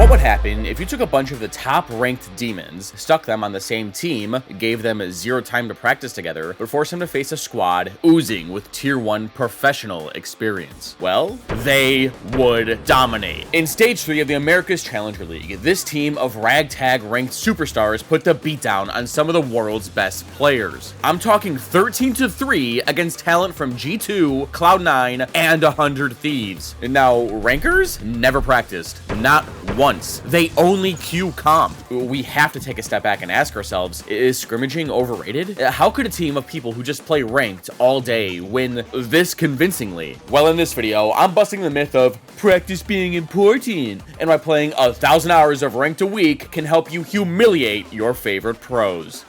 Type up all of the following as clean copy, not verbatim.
What would happen if you took a bunch of the top-ranked demons, stuck them on the same team, gave them 0 time to practice together, but forced them to face a squad oozing with tier 1 professional experience? Well, they would dominate. In stage 3 of the America's Challenger League, this team of ragtag ranked superstars put the beatdown on some of the world's best players. I'm talking 13-3 against talent from G2, Cloud9, and 100 Thieves. Now, rankers never practiced, not once. They only queue comp. We have to take a step back and ask ourselves, is scrimmaging overrated? How could a team of people who just play ranked all day win this convincingly? Well, in this video, I'm busting the myth of practice being important, and why playing 1,000 hours of ranked a week can help you humiliate your favorite pros.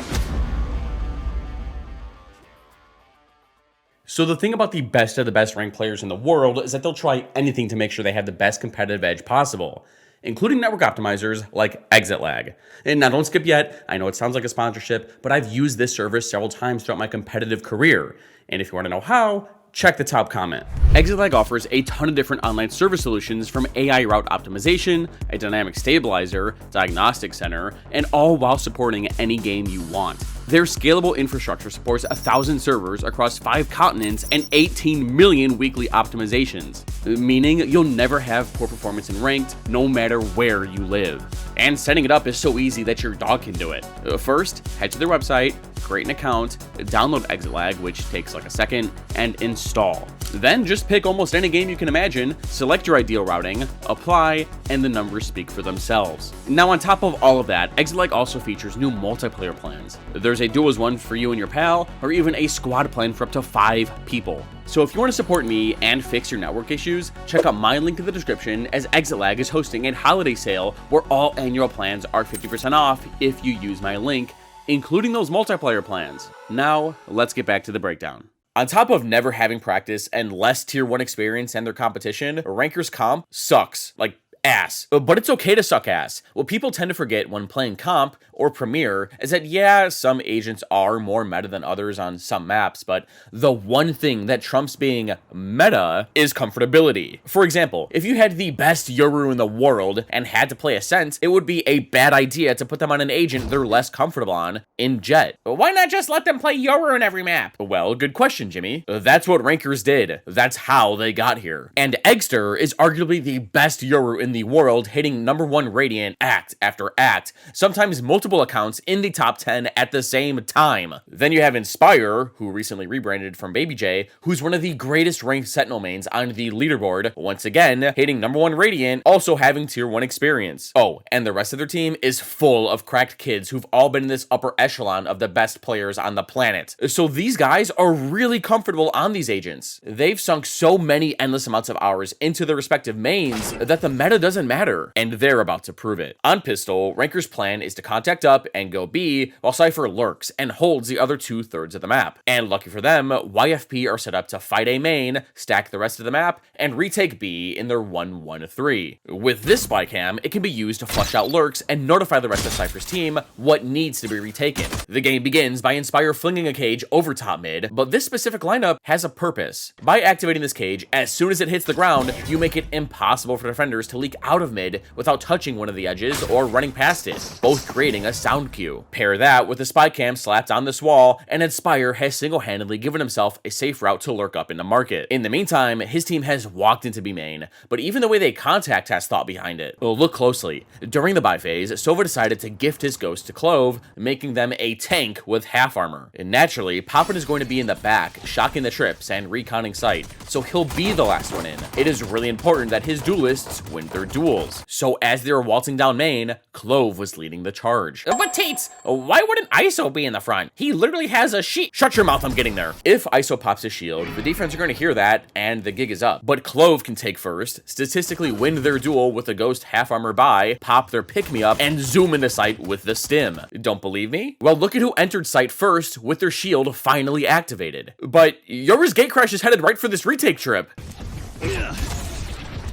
So the thing about the best of the best ranked players in the world is that they'll try anything to make sure they have the best competitive edge possible, including network optimizers like ExitLag. And now don't skip yet, I know it sounds like a sponsorship, but I've used this service several times throughout my competitive career. And if you want to know how, check the top comment. ExitLag offers a ton of different online service solutions, from AI route optimization, a dynamic stabilizer, diagnostic center, and all while supporting any game you want. Their scalable infrastructure supports 1,000 servers across 5 continents and 18 million weekly optimizations, meaning you'll never have poor performance in ranked, no matter where you live. And setting it up is so easy that your dog can do it. First, head to their website, create an account, download ExitLag, which takes like a second, and install. Then just pick almost any game you can imagine, select your ideal routing, apply, and the numbers speak for themselves. Now on top of all of that, ExitLag also features new multiplayer plans. There's a duos one for you and your pal, or even a squad plan for up to 5 people. So if you want to support me and fix your network issues, check out my link in the description, as ExitLag is hosting a holiday sale where all annual plans are 50% off if you use my link, including those multiplayer plans. Now, let's get back to the breakdown. On top of never having practice and less tier 1 experience than their competition, Rankers comp sucks. Like, ass. But it's okay to suck ass. What people tend to forget when playing comp or Premier is that, yeah, some agents are more meta than others on some maps, but the one thing that trumps being meta is comfortability. For example, if you had the best Yoru in the world and had to play Ascent, it would be a bad idea to put them on an agent they're less comfortable on in Jet. Why not just let them play Yoru in every map? Well, good question, Jimmy. That's what Rankers did. That's how they got here. And Eggster is arguably the best Yoru in the world, hitting #1 Radiant act after act, sometimes multiple accounts in the top 10 at the same time. Then you have Inspire, who recently rebranded from Baby J, who's one of the greatest ranked Sentinel mains on the leaderboard, once again hitting #1 Radiant, also having tier 1 experience. Oh, and the rest of their team is full of cracked kids who've all been in this upper echelon of the best players on the planet. So these guys are really comfortable on these agents. They've sunk so many endless amounts of hours into their respective mains that the meta doesn't matter, and they're about to prove it. On Pistol, Ranker's plan is to contact up and go B, while Cypher lurks and holds the other 2/3 of the map. And lucky for them, YFP are set up to fight A main, stack the rest of the map, and retake B in their 1-1-3. With this spy cam, it can be used to flush out lurks and notify the rest of Cypher's team what needs to be retaken. The game begins by Inspire flinging a cage over top mid, but this specific lineup has a purpose. By activating this cage, as soon as it hits the ground, you make it impossible for defenders to leak out of mid without touching one of the edges or running past it, both creating a sound cue. Pair that with the spy cam slapped on this wall, and Inspire has single-handedly given himself a safe route to lurk up in the market. In the meantime, his team has walked into B main, but even the way they contact has thought behind it. Well, look closely. During the buy phase, Sova decided to gift his ghost to Clove, making them a tank with half armor. And naturally, Poppin is going to be in the back, shocking the trips and reconning sight, so he'll be the last one in. It is really important that his duelists win their duels. So as they were waltzing down main, Clove was leading the charge. But Teets, why wouldn't ISO be in the front? He literally has a sheet. Shut your mouth, I'm getting there. If ISO pops his shield, the defense are going to hear that, and the gig is up. But Clove can take first, statistically win their duel with a ghost half armor buy, pop their pick-me-up, and zoom into sight with the stim. Don't believe me? Well, look at who entered sight first with their shield finally activated. But Yoru's Gatecrash is headed right for this retake trip.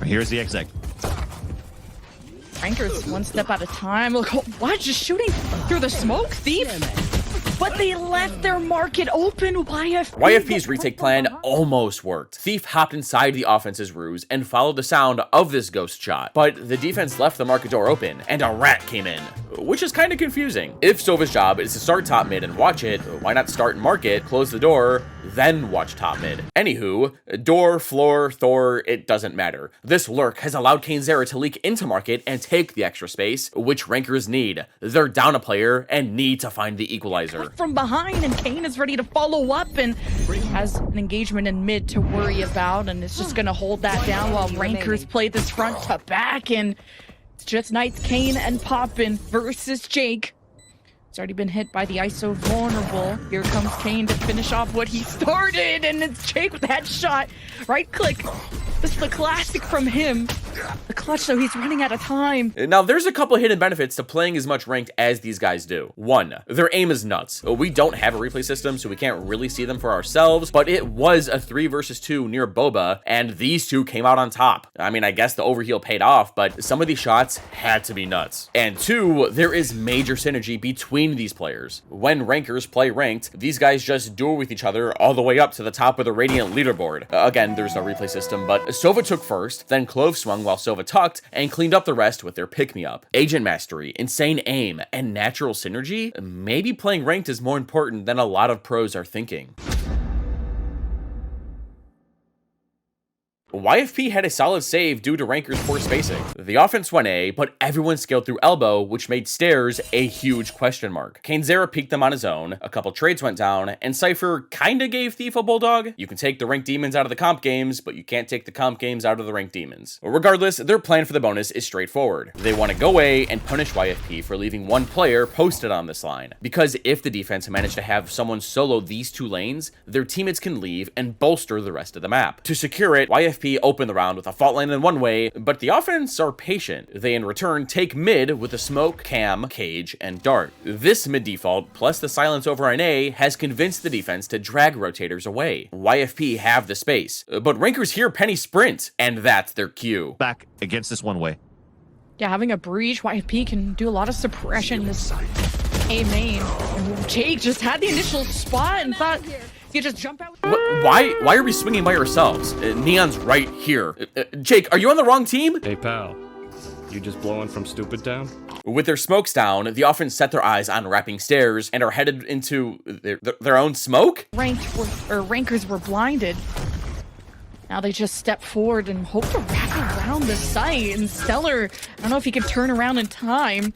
Here's the exec. Rankers one step at a time. Look, why just shooting through the smoke, thief? But but they left their market open. YFP's retake plan almost worked. Thief hopped inside the offense's ruse and followed the sound of this ghost shot, but the defense left the market door open and a rat came in, which is kind of confusing. If Sova's job is to start top mid and watch it, why not start in market, close the door, then watch top mid? Anywho, door, floor, Thor, it doesn't matter. This lurk has allowed KaneZera to leak into market and take the extra space, which rankers need. They're down a player and need to find the equalizer. From behind, and Kane is ready to follow up and has an engagement in mid to worry about, and is just gonna hold that down while rankers play this front to back, and it's just Knights, Kane, and Poppin versus Jake. It's already been hit by the ISO vulnerable. Here comes Kane to finish off what he started, and it's Jake with that shot. Right click. This is the classic from him. The clutch, though, he's running out of time. Now, there's a couple hidden benefits to playing as much ranked as these guys do. One, their aim is nuts. We don't have a replay system, so we can't really see them for ourselves, but it was a 3 versus 2 near Boba, and these two came out on top. I mean, I guess the overheal paid off, but some of these shots had to be nuts. And two, there is major synergy between these players. When rankers play ranked, these guys just duel with each other all the way up to the top of the Radiant leaderboard. Again, there's no replay system, but Sova took first, then Clove swung while Sova tucked, and cleaned up the rest with their pick-me-up. Agent mastery, insane aim, and natural synergy? Maybe playing ranked is more important than a lot of pros are thinking. YFP had a solid save due to rankers' poor spacing. The offense went A, but everyone scaled through elbow, which made stairs a huge question mark. KaneZera peeked them on his own, a couple trades went down, and Cypher kinda gave Thief a bulldog. You can take the ranked demons out of the comp games, but you can't take the comp games out of the ranked demons. Regardless, their plan for the bonus is straightforward. They want to go A and punish YFP for leaving one player posted on this line. Because if the defense managed to have someone solo these two lanes, their teammates can leave and bolster the rest of the map. To secure it, YFP open the round with a fault line in one way, but the offense are patient. They in return take mid with a smoke, cam, cage, and dart. This mid default, plus the silence over an A, has convinced the defense to drag rotators away. YFP have the space, but rankers here penny sprint, and that's their cue. Back against this one way. Yeah, having a breach, YFP can do a lot of suppression this A main. And Jake just had the initial spot and thought you just jump out. Why are we swinging by ourselves? Neon's right here. Jake, are you on the wrong team? Hey pal, you just blowing from stupid town? With their smokes down, the offense set their eyes on wrapping stairs and are headed into their own smoke? Rankers were blinded. Now they just step forward and hope to wrap around the site. And Stellar, I don't know if he can turn around in time.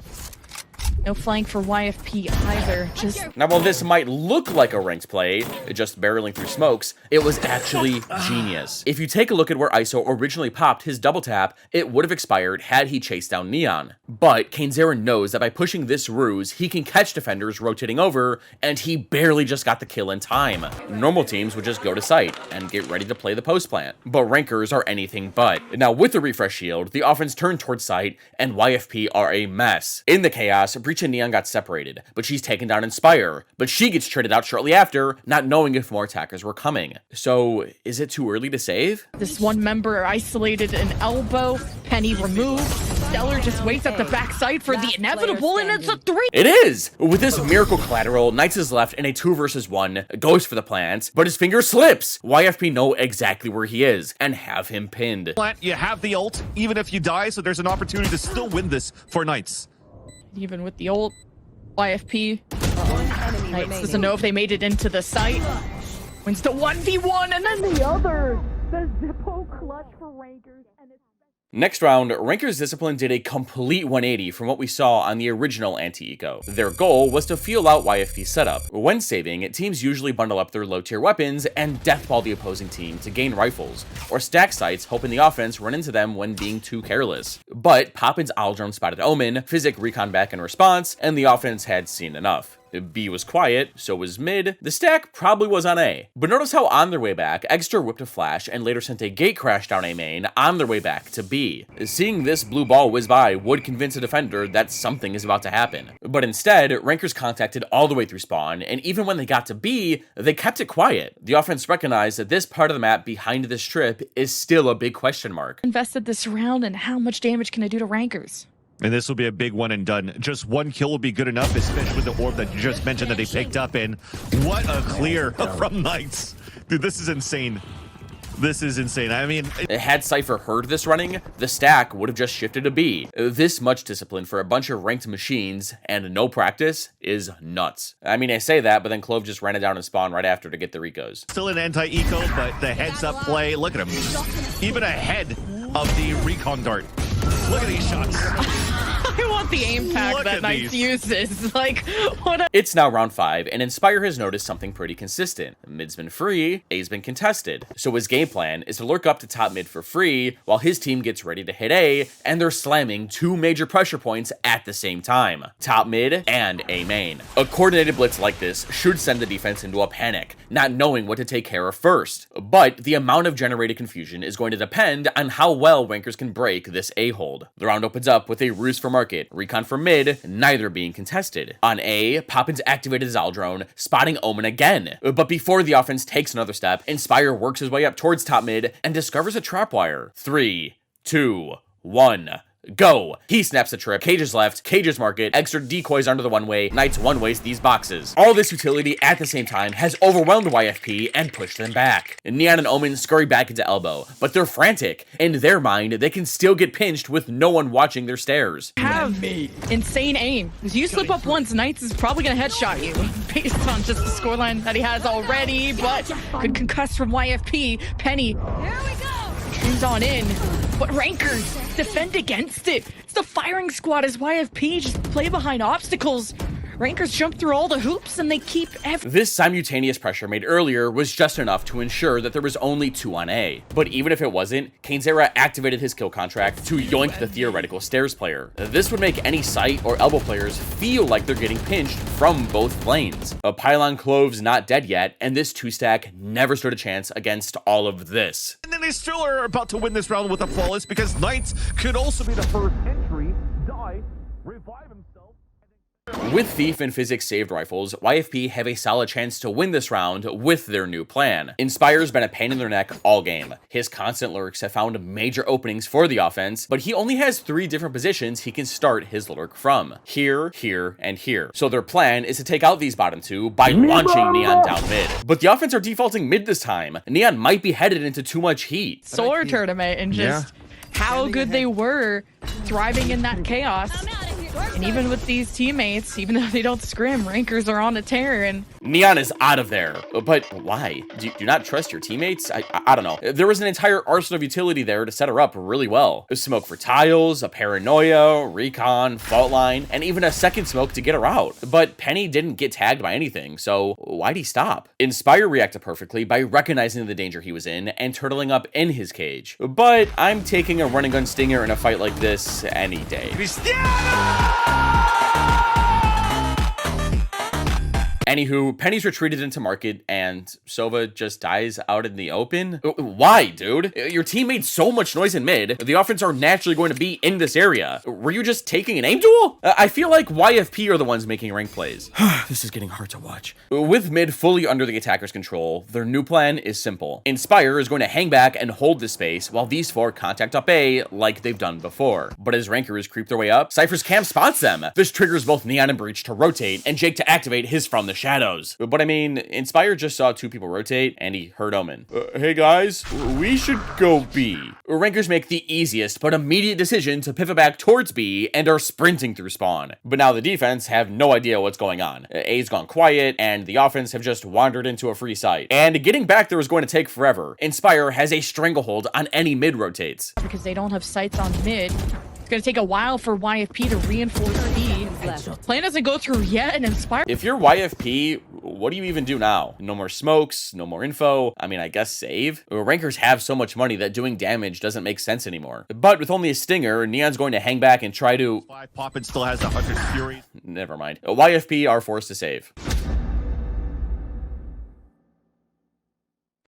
No flank for YFP either. Now, while this might look like a ranked play, just barreling through smokes, it was actually genius. If you take a look at where ISO originally popped his double tap, it would have expired had he chased down Neon. But KaneZera knows that by pushing this ruse, he can catch defenders rotating over, and he barely just got the kill in time. Normal teams would just go to site and get ready to play the post plant, but rankers are anything but. Now, with the refresh shield, the offense turned towards site, and YFP are a mess. In the chaos, Breach and Neon got separated, but she's taken down Inspire, but she gets traded out shortly after, not knowing if more attackers were coming. So, is it too early to save? This one member isolated an elbow, Penny removed, Stellar just waits at the backside for the inevitable, and it's a 3! It is! With this miracle collateral, Knights is left in a 2 versus 1, goes for the plant, but his finger slips! YFP know exactly where he is, and have him pinned. You have the ult, even if you die, so there's an opportunity to still win this for Knights. Even with the ult, YFP Knights doesn't know if they made it into the site. Wins the 1v1, and then the other! The Zippo clutch for Rankers, and it's... Next round, Rankers Discipline did a complete 180 from what we saw on the original anti-eco. Their goal was to feel out YFP's setup. When saving, teams usually bundle up their low-tier weapons and deathball the opposing team to gain rifles, or stack sites hoping the offense run into them when being too careless. But Poppin's owl drone spotted Omen, Physic recon back in response, and the offense had seen enough. B was quiet, so was mid. The stack probably was on A. But notice how on their way back, Extra whipped a flash and later sent a gate crash down A main on their way back to B. Seeing this blue ball whiz by would convince a defender that something is about to happen. But instead, Rankers contacted all the way through spawn, and even when they got to B, they kept it quiet. The offense recognized that this part of the map behind this strip is still a big question mark. Invested this round, and how much damage can it do to Rankers? And this will be a big one and done. Just one kill will be good enough, especially with the orb that you just mentioned that they picked up. And what a clear from Knights. Dude, this is insane. This is insane. I mean, had Cypher heard this running, the stack would have just shifted to B. This much discipline for a bunch of ranked machines and no practice is nuts. I mean, I say that, but then Clove just ran it down and spawn right after to get the recos. Still an anti-eco, but the heads-up play, look at him. Even ahead of the recon dart. Look at these shots. I want the aim pack that Knights uses. Like, what a... It's now round 5, and Inspire has noticed something pretty consistent. Mid's been free, A's been contested. So his game plan is to lurk up to top mid for free, while his team gets ready to hit A, and they're slamming 2 major pressure points at the same time. Top mid and A main. A coordinated blitz like this should send the defense into a panic, not knowing what to take care of first. But the amount of generated confusion is going to depend on how well Rankers can break this A hold. The round opens up with a ruse for market, recon for mid, neither being contested. On A, Poppins activated his Owl drone, spotting Omen again. But before the offense takes another step, Inspire works his way up towards top mid and discovers a trapwire. 3, 2, 1... go! He snaps the trip, Cage's left, Cage's market, extra decoys under the one-way, Knights one-ways these boxes. All this utility at the same time has overwhelmed YFP and pushed them back. Neon and Omen scurry back into elbow, but they're frantic. In their mind, they can still get pinched with no one watching their stairs. Have insane aim. If you slip up once, Knights is probably gonna headshot you based on just the scoreline that he has already, but good concuss from YFP. Penny. Here we go. Turns on in, but Rankers defend against it. It's the firing squad as YFP just play behind obstacles. Rankers jump through all the hoops and they keep This simultaneous pressure made earlier was just enough to ensure that there was only 2 on A. But even if it wasn't, Cainzera activated his kill contract to yoink the theoretical stairs player. This would make any sight or elbow players feel like they're getting pinched from both lanes. A pylon Clove's not dead yet, and this 2-stack never stood a chance against all of this. and then they still are about to win this round with a flawless because Knights could also be the first entry, die, revive himself. With Thief and Physics saved rifles, YFP have a solid chance to win this round with their new plan. Inspire's been a pain in their neck all game. His constant lurks have found major openings for the offense, but he only has 3 different positions he can start his lurk from. Here, here, and here. So their plan is to take out these bottom 2 by launching Neon down mid. But the offense are defaulting mid this time. Neon might be headed into too much heat. Solar tournament and just how good they were thriving in that chaos. And even with these teammates, even though they don't scrim, Rankers are on a tear and Neon is out of there. But why? Do you not trust your teammates? I don't know. There was an entire arsenal of utility there to set her up really well. A smoke for tiles, a paranoia, recon, fault line, and even a second smoke to get her out. But Penny didn't get tagged by anything, so why'd he stop? Inspire reacted perfectly by recognizing the danger he was in and turtling up in his cage. But I'm taking a run and gun stinger in a fight like this any day. Anywho, Penny's retreated into market, and Sova just dies out in the open? Why, dude? Your team made so much noise in mid, the offense are naturally going to be in this area. Were you just taking an aim duel? I feel like YFP are the ones making rank plays. This is getting hard to watch. With mid fully under the attacker's control, their new plan is simple. Inspire is going to hang back and hold this space while these 4 contact up A like they've done before. But as Rankers creep their way up, Cypher's camp spots them. This triggers both Neon and Breach to rotate, and Jake to activate his From the Shadows. But I mean, Inspire just saw 2 people rotate, and he heard Omen. Hey guys, we should go B. Rankers make the easiest but immediate decision to pivot back towards B and are sprinting through spawn. But now the defense have no idea what's going on. A's gone quiet, and the offense have just wandered into a free site. And getting back there is going to take forever. Inspire has a stranglehold on any mid rotates. because they don't have sights on mid. It's gonna take a while for YFP to reinforce B. Plan doesn't go through yet, and Inspire. If you're YFP, what do you even do now? No more smokes, no more info. I mean, I guess save. Rankers have so much money that doing damage doesn't make sense anymore. But with only a stinger, Neon's going to hang back and try to... Poppin still has 100 fury. Never mind. YFP are forced to save.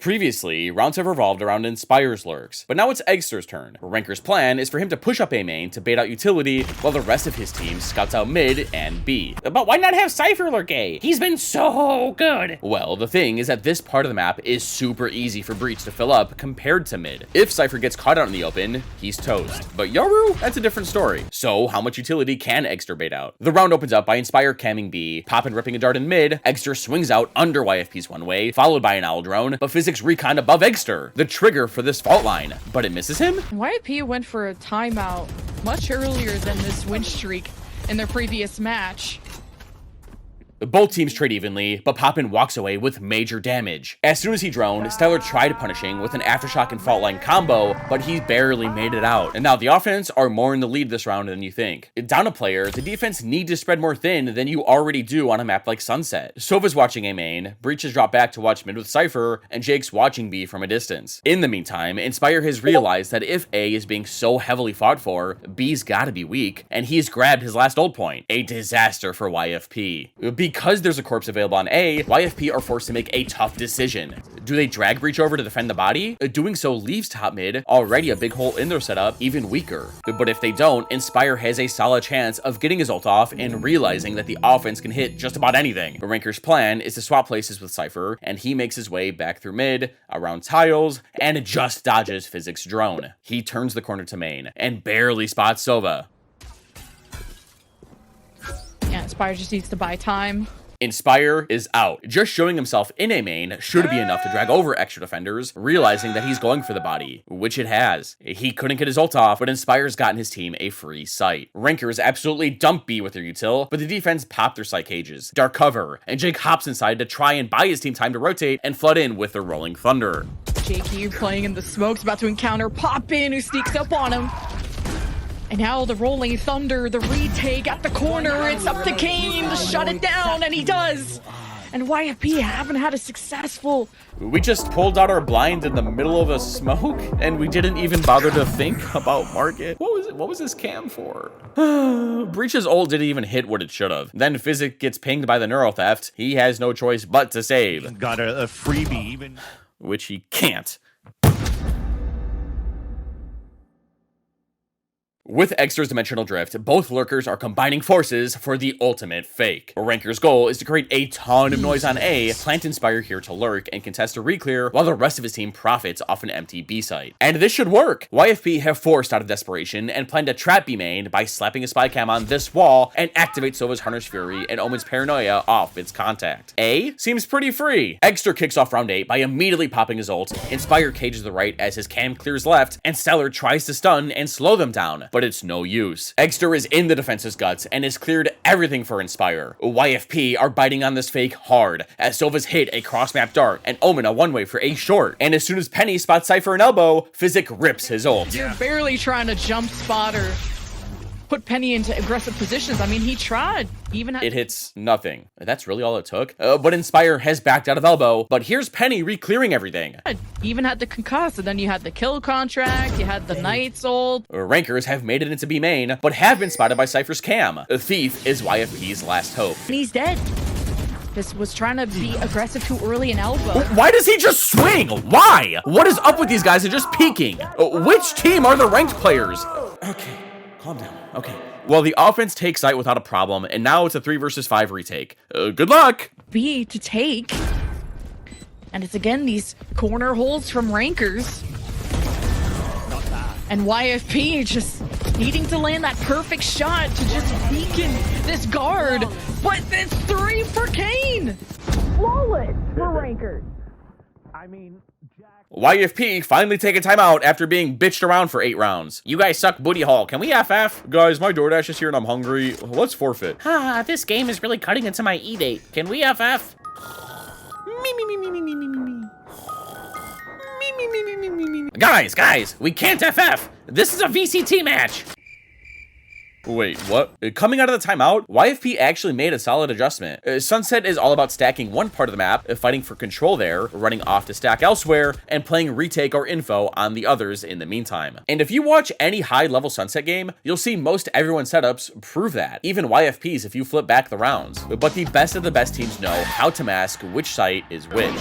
Previously, rounds have revolved around Inspire's lurks, but now it's Eggster's turn. Ranker's plan is for him to push up A main to bait out utility while the rest of his team scouts out mid and B. But why not have Cypher lurk A? He's been so good. Well, the thing is that this part of the map is super easy for Breach to fill up compared to mid. If Cypher gets caught out in the open, he's toast. But Yoru, that's a different story. So how much utility can Eggster bait out? The round opens up by Inspire camming B, Poppin ripping a dart in mid, Eggster swings out under YFP's one way, followed by an owl drone, but Physics recon above Eggster, the trigger for this fault line, but it misses him? YP went for a timeout much earlier than this win streak in their previous match. Both teams trade evenly, but Poppin walks away with major damage. As soon as he droned, Stellar tried punishing with an Aftershock and Fault Line combo, but he barely made it out. And now the offense are more in the lead this round than you think. Down a player, the defense need to spread more thin than you already do on a map like Sunset. Sova's watching A main, Breach has dropped back to watch mid with Cypher, and Jake's watching B from a distance. In the meantime, Inspire has realized that if A is being so heavily fought for, B's gotta be weak, and he's grabbed his last ult point. A disaster for YFP. Because there's a corpse available on A, YFP are forced to make a tough decision. Do they drag Breach over to defend the body? Doing so leaves top mid, already a big hole in their setup, even weaker. But if they don't, Inspire has a solid chance of getting his ult off and realizing that the offense can hit just about anything. Ranker's plan is to swap places with Cypher, and he makes his way back through mid, around tiles, and just dodges Physics' drone. He turns the corner to main, and barely spots Sova. Yeah, Inspire just needs to buy time. Inspire is out. Just showing himself in A main should be enough to drag over extra defenders, realizing that he's going for the body, which it has. He couldn't get his ult off, but Inspire's gotten his team a free sight. Rankers absolutely dump B with their util, but the defense popped their sight cages. Dark cover, and Jake hops inside to try and buy his team time to rotate and flood in with the Rolling Thunder. Jakey playing in the smokes, about to encounter Poppin, who sneaks up on him. And now the Rolling Thunder, the retake at the corner. It's up to Kane to shut it down, and he does. And YFP haven't had a successful... We just pulled out our blind in the middle of a smoke, and we didn't even bother to think about market. What was this cam for? Breach's ult didn't even hit what it should have. Then Physic gets pinged by the Neuro Theft. He has no choice but to save. Got a freebie even. Which he can't. With Eggster's Dimensional Drift, both lurkers are combining forces for the ultimate fake. Ranker's goal is to create a ton of noise on A, plant Inspire here to lurk and contest a re-clear, while the rest of his team profits off an empty B site. And this should work! YFP have forced out of desperation and planned to trap B main by slapping a spy cam on this wall and activate Sova's Hunter's Fury and Omen's Paranoia off its contact. A seems pretty free. Eggster kicks off round 8 by immediately popping his ult, Inspire cages the right as his cam clears left, and Stellar tries to stun and slow them down, but it's no use. Eggster is in the defense's guts and has cleared everything for Inspire. YFP are biting on this fake hard, as Sova's hit a cross-map dart and Omen a one-way for A short. And as soon as Penny spots Cypher an elbow, Physic rips his ult. You're barely trying to jump spot or put Penny into aggressive positions. I mean, he tried. Even it hits nothing. That's really all it took. But Inspire has backed out of elbow, but here's Penny re-clearing everything. Even had the concuss, and then you had the kill contract, you had the Knight's ult. Rankers have made it into B main, but have been spotted by Cypher's cam. Thief is YFP's last hope. And he's dead. Just was trying to be aggressive too early in elbow. Why does he just swing? Why? What is up with these guys? They're just peeking. Which team are the ranked players? Okay, calm down. Okay. Well, the offense takes site without a problem, and now it's a 3 versus 5 retake. Good luck! B to take. And it's again these corner holds from Rankers. And YFP just needing to land that perfect shot to just beacon this guard. But it's 3 for Kane! Flawless for Rankers. I mean... YFP finally take a timeout after being bitched around for 8 rounds. You guys suck booty hole. Can we FF? Guys, my DoorDash is here and I'm hungry. Let's forfeit. This game is really cutting into my E-date. Can we FF? Guys, we can't FF. This is a VCT match. Wait, what? Coming out of the timeout, YFP actually made a solid adjustment. Sunset is all about stacking one part of the map, fighting for control there, running off to stack elsewhere, and playing retake or info on the others in the meantime. And if you watch any high-level Sunset game, you'll see most everyone's setups prove that, even YFP's if you flip back the rounds. But the best of the best teams know how to mask which site is which.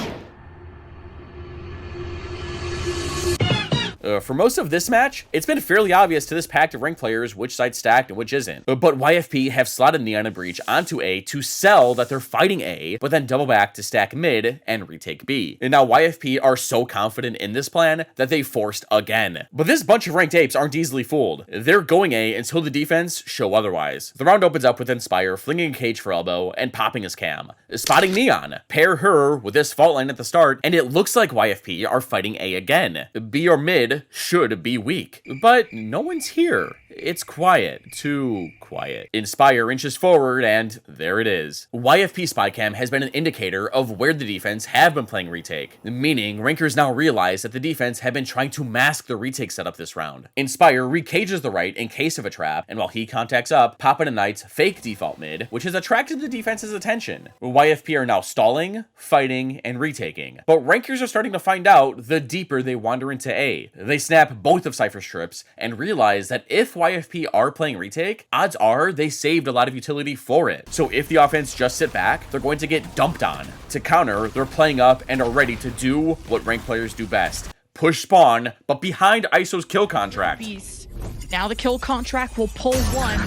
For most of this match, it's been fairly obvious to this pack of ranked players which side's stacked and which isn't. But YFP have slotted Neon and Breach onto A to sell that they're fighting A, but then double back to stack mid and retake B. And now YFP are so confident in this plan that they forced again. But this bunch of ranked apes aren't easily fooled. They're going A until the defense show otherwise. The round opens up with Inspire flinging a cage for elbow and popping his cam, spotting Neon, pair her with this fault line at the start, and it looks like YFP are fighting A again. B or mid should be weak, but no one's here. It's quiet, too quiet. Inspire inches forward, and there it is. YFP spy cam has been an indicator of where the defense have been playing retake, meaning rankers now realize that the defense have been trying to mask the retake setup this round. Inspire recages the right in case of a trap, and while he contacts up, Papa and Knight's fake default mid, which has attracted the defense's attention. YFP are now stalling, fighting, and retaking, but rankers are starting to find out the deeper they wander into A. They snap both of Cypher's trips and realize that if YFP are playing retake, odds are they saved a lot of utility for it. So if the offense just sit back, they're going to get dumped on. To counter, they're playing up and are ready to do what ranked players do best. Push spawn, but behind ISO's kill contract. Beast. Now the kill contract will pull one.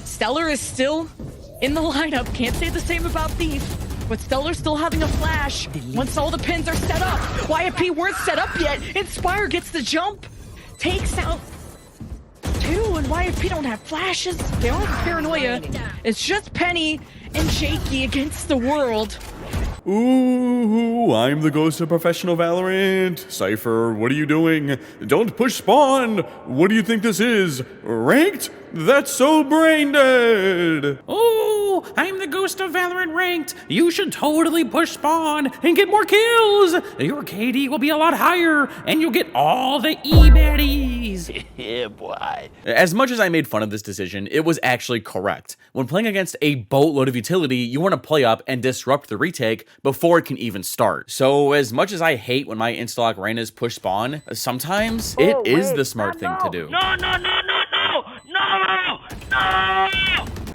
Stellar is still in the lineup. Can't say the same about Thief. But Stellar's still having a flash. Once all the pins are set up, YFP weren't set up yet. Inspire gets the jump. Takes out two, and YFP don't have flashes. They don't have paranoia. It's just Penny and Jakey against the world. Ooh, I'm the ghost of professional Valorant. Cypher, what are you doing? Don't push spawn. What do you think this is? Ranked? That's so brain dead. Oh, I'm the ghost of Valorant ranked. You should totally push spawn and get more kills. Your KD will be a lot higher, and you'll get all the E-baddies. Yeah, boy. As much as I made fun of this decision, it was actually correct. When playing against a boatload of utility, you want to play up and disrupt the retake before it can even start. So as much as I hate when my Instalock Reynas push spawn, sometimes it is the smart thing to do. No!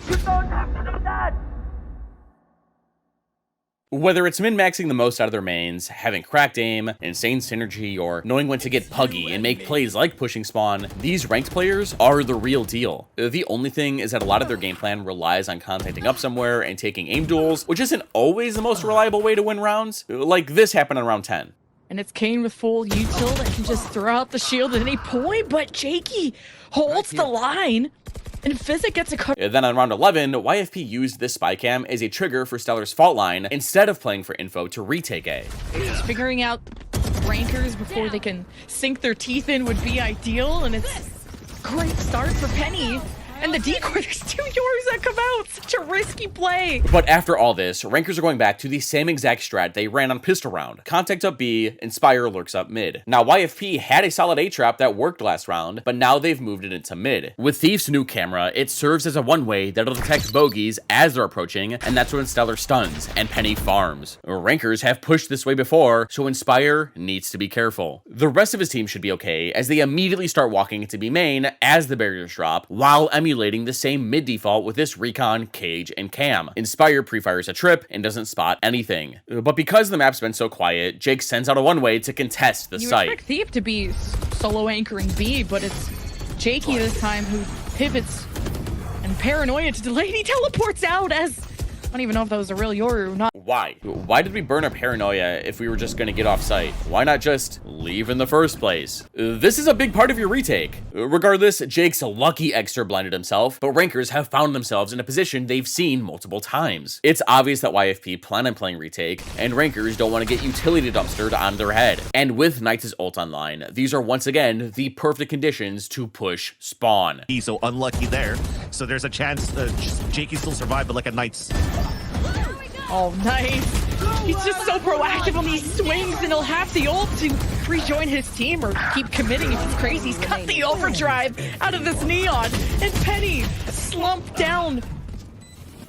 You don't have to do that! Whether it's min-maxing the most out of their mains, having cracked aim, insane synergy, or knowing when to get puggy and make plays like pushing spawn, these ranked players are the real deal. The only thing is that a lot of their game plan relies on contacting up somewhere and taking aim duels, which isn't always the most reliable way to win rounds. Like this happened on round 10. And it's Kane with full util that can just throw out the shield at any point, but Jakey holds the line. And Physic gets a cut. Then on round 11, YFP used this spy cam as a trigger for Stellar's fault line instead of playing for info to retake A. Just figuring out rankers before they can sink their teeth in would be ideal, and it's a great start for Penny. And the decoy, there's two yours that come out. Such a risky play. But after all this, rankers are going back to the same exact strat they ran on pistol round. Contact up B, Inspire lurks up mid. Now YFP had a solid A trap that worked last round, but now they've moved it into mid. With Thief's new camera, it serves as a one-way that'll detect bogeys as they're approaching, and that's when Stellar stuns and Penny farms. Rankers have pushed this way before, so Inspire needs to be careful. The rest of his team should be okay, as they immediately start walking into B main as the barriers drop, while emulating the same mid default with this recon, cage, and cam. Inspire pre-fires a trip and doesn't spot anything. But because the map's been so quiet, Jake sends out a one-way to contest the site. You expect Thief to be solo anchoring B, but it's Jakey this time who pivots and paranoia to delay. He teleports out as... I don't even know if that was a real Yoru or not. Why? Why did we burn our paranoia if we were just gonna get off site? Why not just leave in the first place? This is a big part of your retake. Regardless, Jake's lucky Exter blinded himself, but rankers have found themselves in a position they've seen multiple times. It's obvious that YFP plan on playing retake, and rankers don't want to get utility dumpstered on their head. And with Knights' ult online, these are once again the perfect conditions to push spawn. He's so unlucky there. So there's a chance Jake can still survive, but like a Knight's. Oh, nice. He's just so proactive on these swings, and he'll have the ult to rejoin his team or keep committing if it's crazy. He's cut the overdrive out of this Neon, and Penny slumped down.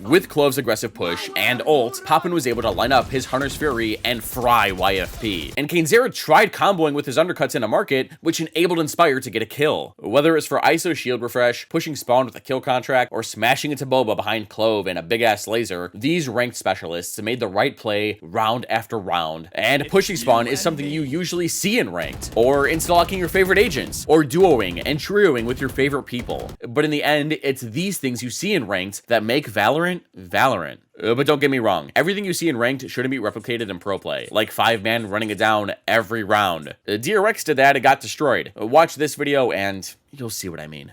With Clove's aggressive push and ult, Poppin was able to line up his Hunter's Fury and fry YFP. And Cainzera tried comboing with his undercuts in a market, which enabled Inspire to get a kill. Whether it's for ISO shield refresh, pushing Spawn with a kill contract, or smashing into Boba behind Clove and a big-ass laser, these ranked specialists made the right play round after round. And pushing Spawn is something you usually see in ranked, or insta-locking your favorite agents, or duoing and trioing with your favorite people. But in the end, it's these things you see in ranked that make Valorant, Valorant. But don't get me wrong, everything you see in ranked shouldn't be replicated in pro play, like 5-man running it down every round. DRX did that and got destroyed. Watch this video and you'll see what I mean.